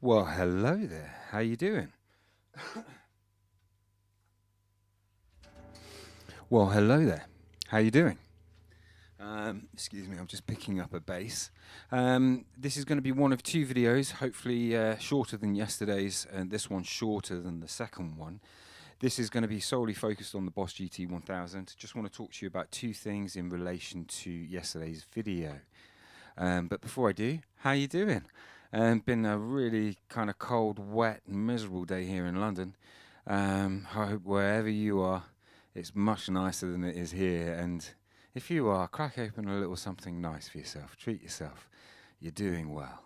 Well, hello there. How you doing? Well, hello there. How you doing? Excuse me, I'm just picking up a bass. This is going to be one of two videos, hopefully shorter than yesterday's, and this one's shorter than the second one. This is going to be solely focused on the BOSS GT1000. Just want to talk to you about two things in relation to yesterday's video. But before I do, how you doing? Been a really kind of cold, wet, and miserable day here in London. I hope wherever you are, it's much nicer than it is here. And if you are, crack open a little something nice for yourself. Treat yourself. You're doing well.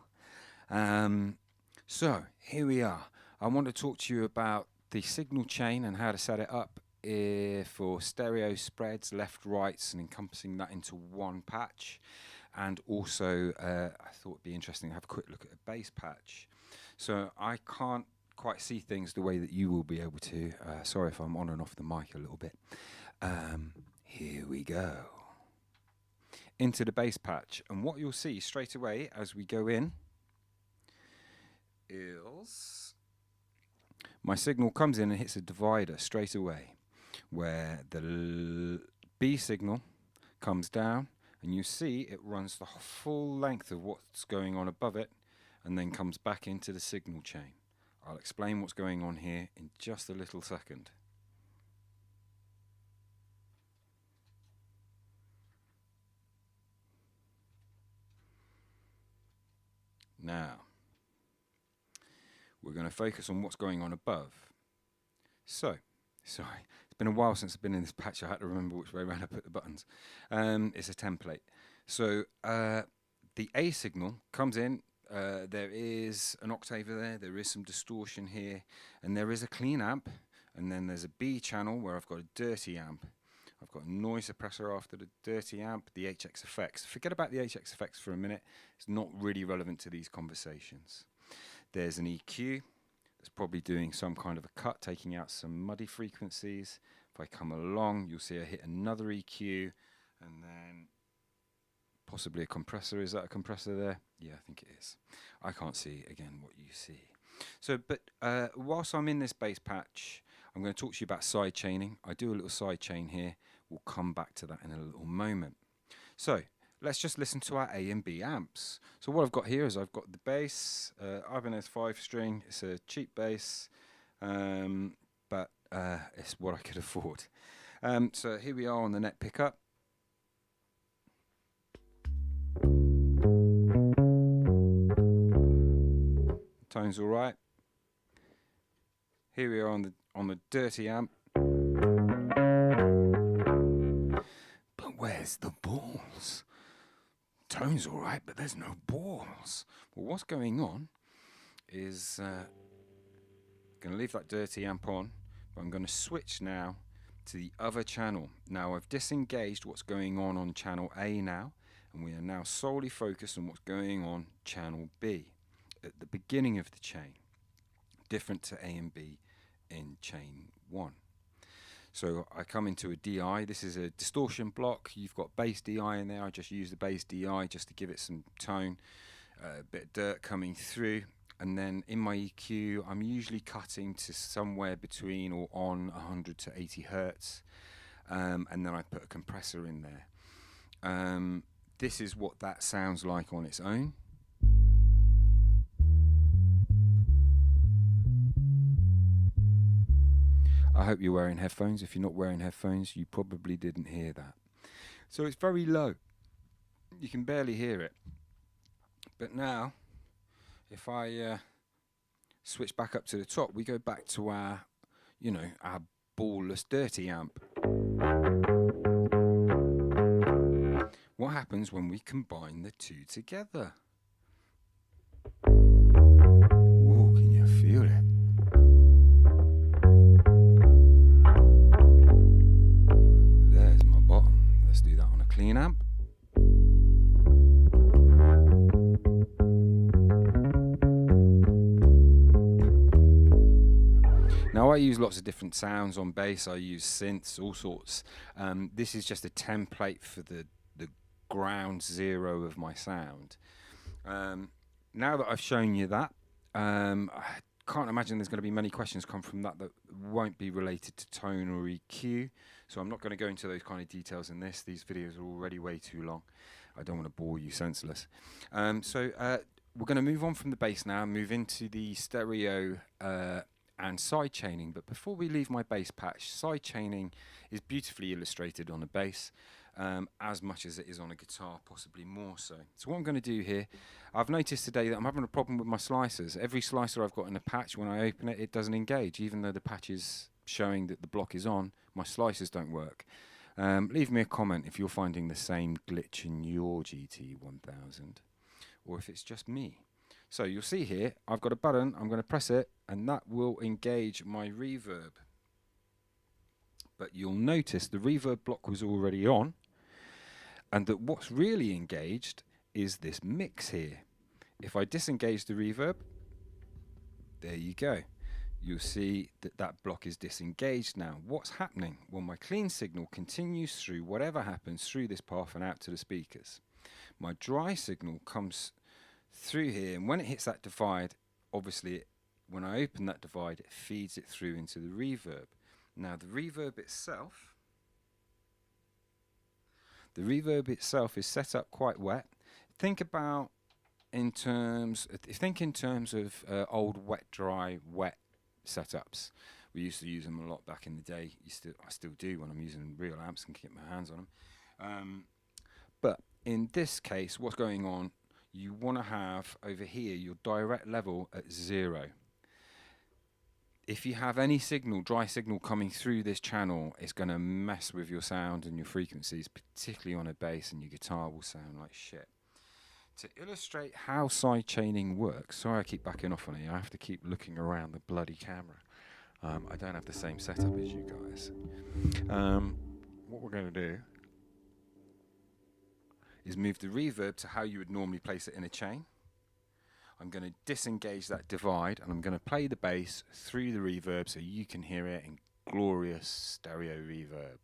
So here we are. I want to talk to you about the signal chain and how to set it up for stereo spreads, left, rights, and encompassing that into one patch. And also, I thought it'd be interesting to have a quick look at a bass patch. So I can't quite see things the way that you will be able to. Sorry if I'm on and off the mic a little bit. Here we go. Into the bass patch. And what you'll see straight away as we go in is my signal comes in and hits a divider straight away, where the B signal comes down, and you see it runs the full length of what's going on above it and then comes back into the signal chain. I'll explain what's going on here in just a little second. Now, we're going to focus on what's going on above. So, sorry, it's been a while since I've been in this patch. I had to remember which way around I put the buttons. It's a template. So the A signal comes in. There is an octaver there is some distortion here, and there is a clean amp, and then there's a B channel where I've got a dirty amp. I've got a noise suppressor after the dirty amp, the HX effects. Forget about the HX effects for a minute. It's not really relevant to these conversations. There's an EQ that's probably doing some kind of a cut, taking out some muddy frequencies. If I come along, you'll see I hit another EQ, and then possibly a compressor. Is that a compressor there? Yeah, I think it is. I can't see, again, what you see. So, but whilst I'm in this bass patch, I'm going to talk to you about side chaining. I do a little side chain here. We'll come back to that in a little moment. So, let's just listen to our A and B amps. So what I've got here is I've got the bass, Ibanez 5-string. It's a cheap bass, but it's what I could afford. So here we are on the net pickup. Tone's all right. Here we are on the dirty amp. But where's the balls? Tone's all right, but there's no balls. Well, what's going on is I'm going to leave that dirty amp on, but I'm going to switch now to the other channel. Now I've disengaged what's going on channel A now, and we are now solely focused on what's going on channel B at the beginning of the chain, different to A and B in chain 1. So I come into a DI. This is a distortion block. You've got bass DI in there. I just use the bass DI just to give it some tone, a bit of dirt coming through. And then in my EQ, I'm usually cutting to somewhere between or on 100 to 80 hertz. And then I put a compressor in there. This is what that sounds like on its own. I hope you're wearing headphones. If you're not wearing headphones, you probably didn't hear that. So it's very low. You can barely hear it. But now, if I switch back up to the top, we go back to our ballless dirty amp. What happens when we combine the two together? Ooh, can you feel it? Let's do that on a clean amp. Now I use lots of different sounds on bass. I use synths, all sorts. This is just a template for the ground zero of my sound. Now that I've shown you that, I can't imagine there's going to be many questions come from that won't be related to tone or EQ. So I'm not going to go into those kind of details in this. These videos are already way too long. I don't want to bore you senseless. We're going to move on from the bass now, move into the stereo and side chaining. But before we leave my bass patch, side chaining is beautifully illustrated on a bass. As much as it is on a guitar, possibly more so. So what I'm going to do here, I've noticed today that I'm having a problem with my slicers. Every slicer I've got in the patch, when I open it, it doesn't engage. Even though the patch is showing that the block is on, my slicers don't work. Leave me a comment if you're finding the same glitch in your GT1000, or if it's just me. So you'll see here, I've got a button, I'm going to press it, and that will engage my reverb. But you'll notice the reverb block was already on, and that what's really engaged is this mix here. If I disengage the reverb, there you go. You'll see that that block is disengaged now. What's happening? Well, my clean signal continues through whatever happens through this path and out to the speakers. My dry signal comes through here, and when it hits that divide, obviously when I open that divide, it feeds it through into the reverb. Now the reverb itself is set up quite wet. Think in terms of old wet, dry, wet setups. We used to use them a lot back in the day. I still do when I'm using real amps and can get my hands on them. But in this case, what's going on? You want to have over here your direct level at 0. If you have any signal, dry signal coming through this channel, it's going to mess with your sound and your frequencies, particularly on a bass, and your guitar will sound like shit. To illustrate how side chaining works, sorry I keep backing off on it, I have to keep looking around the bloody camera. I don't have the same setup as you guys. What we're going to do is move the reverb to how you would normally place it in a chain. I'm going to disengage that divide, and I'm going to play the bass through the reverb so you can hear it in glorious stereo reverb.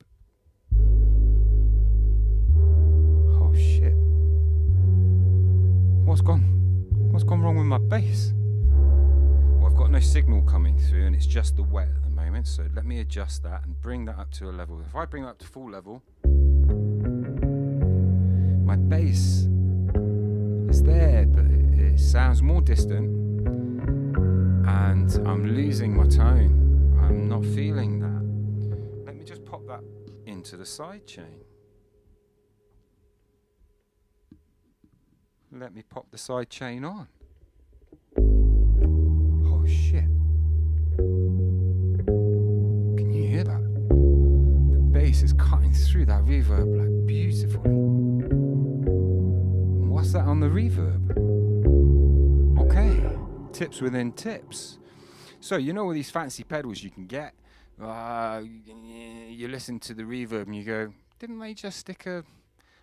Oh shit. What's gone wrong with my bass? Well, I've got no signal coming through and it's just the wet at the moment, so let me adjust that and bring that up to a level. If I bring it up to full level, my bass is there, but it sounds more distant, and I'm losing my tone. I'm not feeling that. Let me just pop that into the side chain. Let me pop the side chain on. Oh shit. Can you hear that? The bass is cutting through that reverb like beautifully. And what's that on the reverb? Okay, tips within tips. So you know all these fancy pedals you can get. You listen to the reverb and you go, didn't they just stick a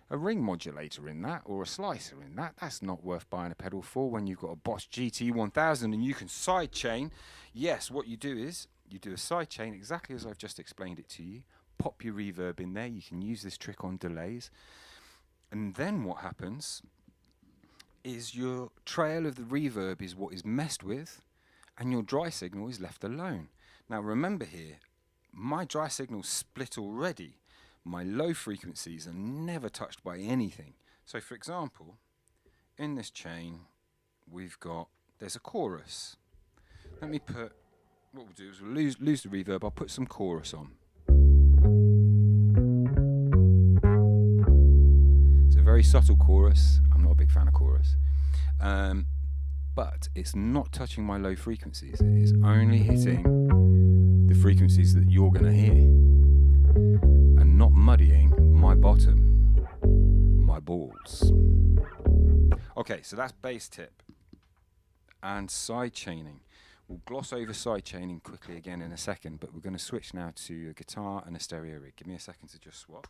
ring modulator in that, or a slicer in that? That's not worth buying a pedal for when you've got a BOSS GT1000 and you can sidechain. Yes, what you do is you do a sidechain exactly as I've just explained it to you. Pop your reverb in there. You can use this trick on delays. And then what happens is your trail of the reverb is what is messed with, and your dry signal is left alone. Now remember here, my dry signal's split already. My low frequencies are never touched by anything. So for example, in this chain, there's a chorus. What we'll do is we'll lose the reverb, I'll put some chorus on. It's a very subtle chorus, I'm not a big fan of chorus. But it's not touching my low frequencies, it is only hitting the frequencies that you're going to hear. And not muddying my bottom, my balls. Okay, so that's bass tip and side chaining. We'll gloss over side chaining quickly again in a second, but we're going to switch now to a guitar and a stereo rig. Give me a second to just swap.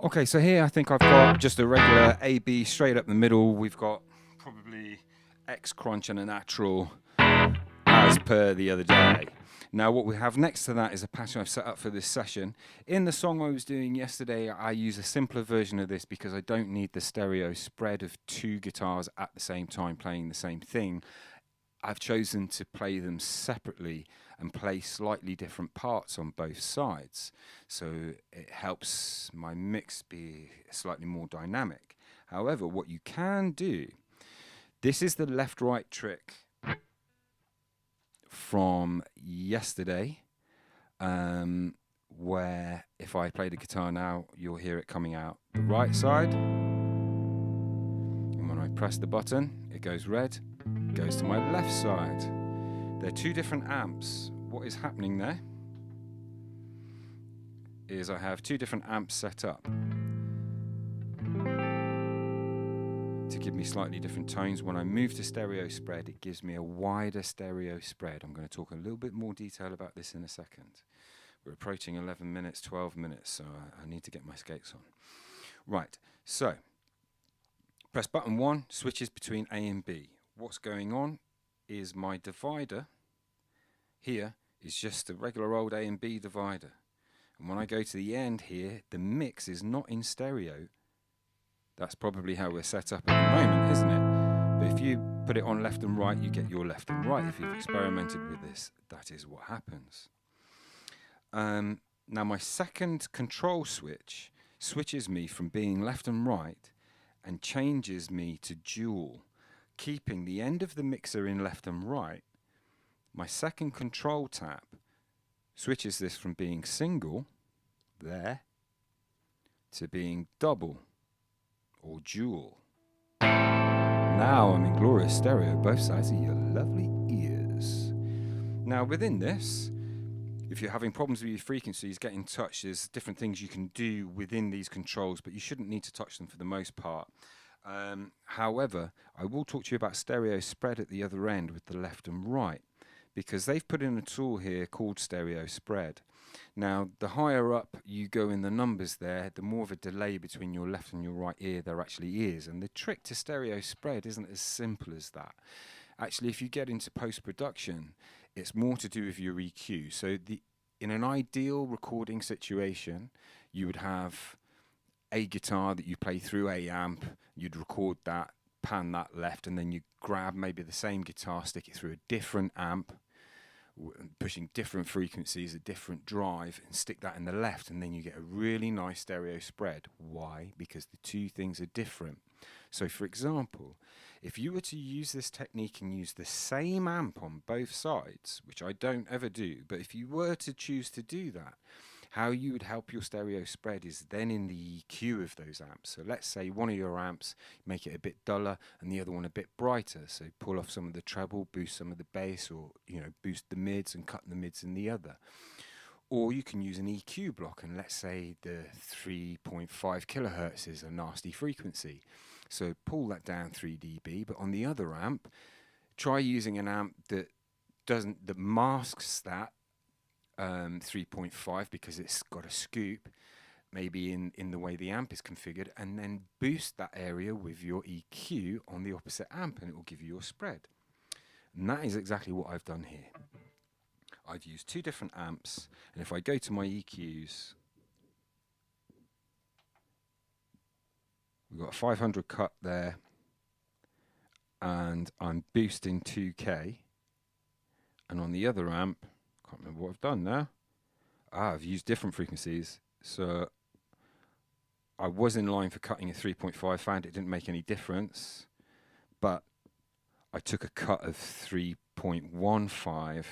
Okay, so here I think I've got just a regular AB straight up the middle. We've got probably X crunch and a natural as per the other day. Now what we have next to that is a pattern I've set up for this session. In the song I was doing yesterday, I use a simpler version of this because I don't need the stereo spread of two guitars at the same time playing the same thing. I've chosen to play them separately and play slightly different parts on both sides. So it helps my mix be slightly more dynamic. However, what you can do, this is the left-right trick from yesterday, where if I play the guitar now, you'll hear it coming out the right side. And when I press the button, it goes red. Goes to my left side. They're two different amps. What is happening there is I have two different amps set up to give me slightly different tones. When I move to stereo spread, it gives me a wider stereo spread. I'm going to talk a little bit more detail about this in a second. We're approaching 11 minutes, 12 minutes, so I need to get my skates on. Right, so press button 1, switches between A and B. What's going on is my divider here is just a regular old A and B divider. And when I go to the end here, the mix is not in stereo. That's probably how we're set up at the moment, isn't it? But if you put it on left and right, you get your left and right. If you've experimented with this, that is what happens. Now my second control switch switches me from being left and right and changes me to dual, keeping the end of the mixer in left and right. My second control tap switches this from being single, there, to being double, or dual. Now I'm in glorious stereo, both sides of your lovely ears. Now within this, if you're having problems with your frequencies, get in touch. There's different things you can do within these controls, but you shouldn't need to touch them for the most part. However, I will talk to you about stereo spread at the other end with the left and right, because they've put in a tool here called stereo spread. Now, the higher up you go in the numbers there, the more of a delay between your left and your right ear there actually is. And the trick to stereo spread isn't as simple as that. Actually, if you get into post-production, it's more to do with your EQ. So in an ideal recording situation, you would have a guitar that you play through a amp, you'd record that, pan that left, and then you grab maybe the same guitar, stick it through a different amp, pushing different frequencies, a different drive, and stick that in the left, and then you get a really nice stereo spread. Why? Because the two things are different. So for example, if you were to use this technique and use the same amp on both sides, which I don't ever do, but if you were to choose to do that, how you would help your stereo spread is then in the EQ of those amps. So let's say one of your amps, make it a bit duller and the other one a bit brighter. So pull off some of the treble, boost some of the bass, or boost the mids and cut the mids in the other. Or you can use an EQ block, and let's say the 3.5 kilohertz is a nasty frequency. So pull that down 3 dB, but on the other amp, try using an amp that masks that 3.5 because it's got a scoop, maybe in the way the amp is configured, and then boost that area with your EQ on the opposite amp, and it will give you your spread. And that is exactly what I've done here. I've used two different amps, and if I go to my EQs, we've got a 500 cut there, and I'm boosting 2K, and on the other amp, can't remember what I've done now. I've used different frequencies, so I was in line for cutting a 3.5, found it didn't make any difference, but I took a cut of 3.15,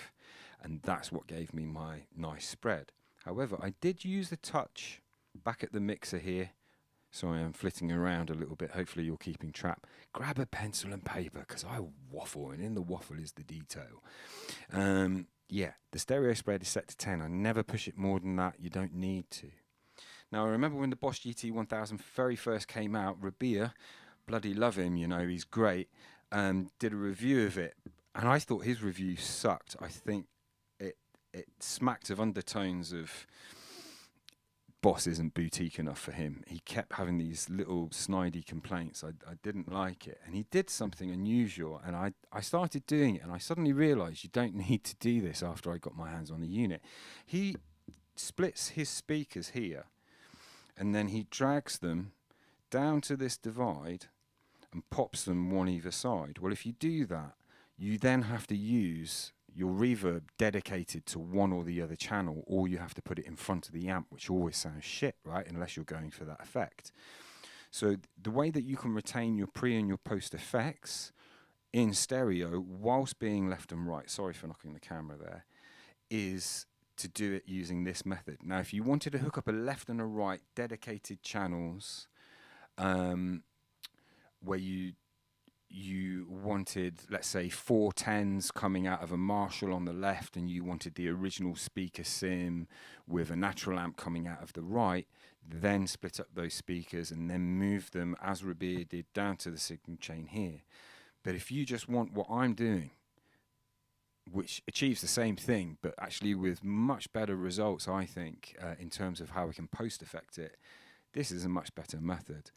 and that's what gave me my nice spread. However, I did use the touch back at the mixer here. Sorry, I'm flitting around a little bit. Hopefully you're keeping track. Grab a pencil and paper, because I waffle, and in the waffle is the detail. Yeah, the stereo spread is set to 10. I never push it more than that. You don't need to. Now, I remember when the BOSS GT1000 very first came out, Rabia, bloody love him, he's great, did a review of it. And I thought his review sucked. I think it smacked of undertones of Boss isn't boutique enough for him. He kept having these little snidey complaints. I didn't like it. And he did something unusual, and I started doing it, and I suddenly realised you don't need to do this after I got my hands on the unit. He splits his speakers here, and then he drags them down to this divide and pops them one either side. Well, if you do that, you then have to use your reverb dedicated to one or the other channel, or you have to put it in front of the amp, which always sounds shit, right? Unless you're going for that effect. So the way that you can retain your pre and your post effects in stereo whilst being left and right, sorry for knocking the camera there, is to do it using this method. Now, if you wanted to hook up a left and a right dedicated channels, where you wanted, let's say, 4 10s coming out of a Marshall on the left, and you wanted the original speaker sim with a natural amp coming out of the right, then split up those speakers and then move them, as Rabir did, down to the signal chain here. But if you just want what I'm doing, which achieves the same thing, but actually with much better results, I think, in terms of how we can post-effect it, this is a much better method.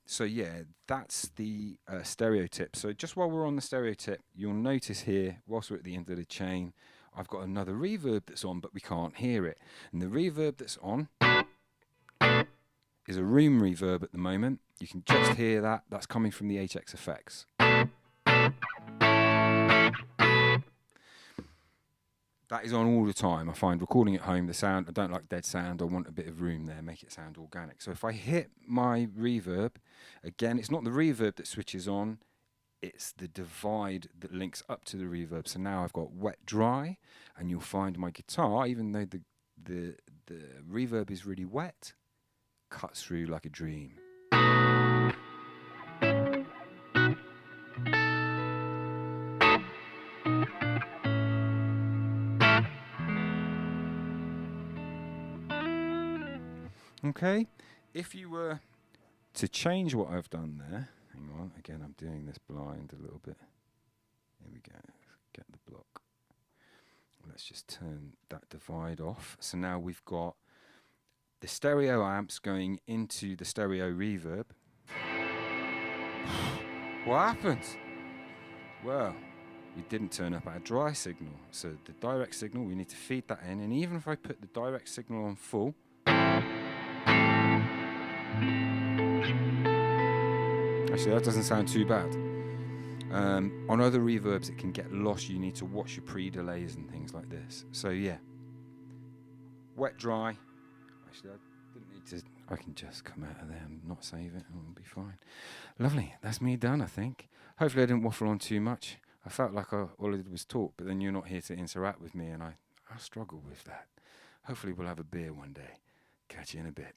So yeah, that's the stereo tip. So just while we're on the stereo tip, you'll notice here, whilst we're at the end of the chain, I've got another reverb that's on, but we can't hear it. And the reverb that's on is a room reverb at the moment. You can just hear that. That's coming from the HX effects. That is on all the time. I find recording at home, the sound, I don't like dead sound. I want a bit of room there, make it sound organic. So if I hit my reverb, again, it's not the reverb that switches on, it's the divide that links up to the reverb. So now I've got wet, dry, and you'll find my guitar, even though the reverb is really wet, cuts through like a dream. Okay, if you were to change what I've done there, hang on, again I'm doing this blind a little bit. Here we go, get the block. Let's just turn that divide off. So now we've got the stereo amps going into the stereo reverb. What happens? Well, we didn't turn up our dry signal. So the direct signal, we need to feed that in, and even if I put the direct signal on full, actually, that doesn't sound too bad. On other reverbs, it can get lost. You need to watch your pre-delays and things like this. So yeah, wet, dry. Actually, I didn't need to. I can just come out of there and not save it. It'll be fine. Lovely. That's me done, I think. Hopefully, I didn't waffle on too much. I felt like all I did was talk, but then you're not here to interact with me, and I struggle with that. Hopefully, we'll have a beer one day. Catch you in a bit.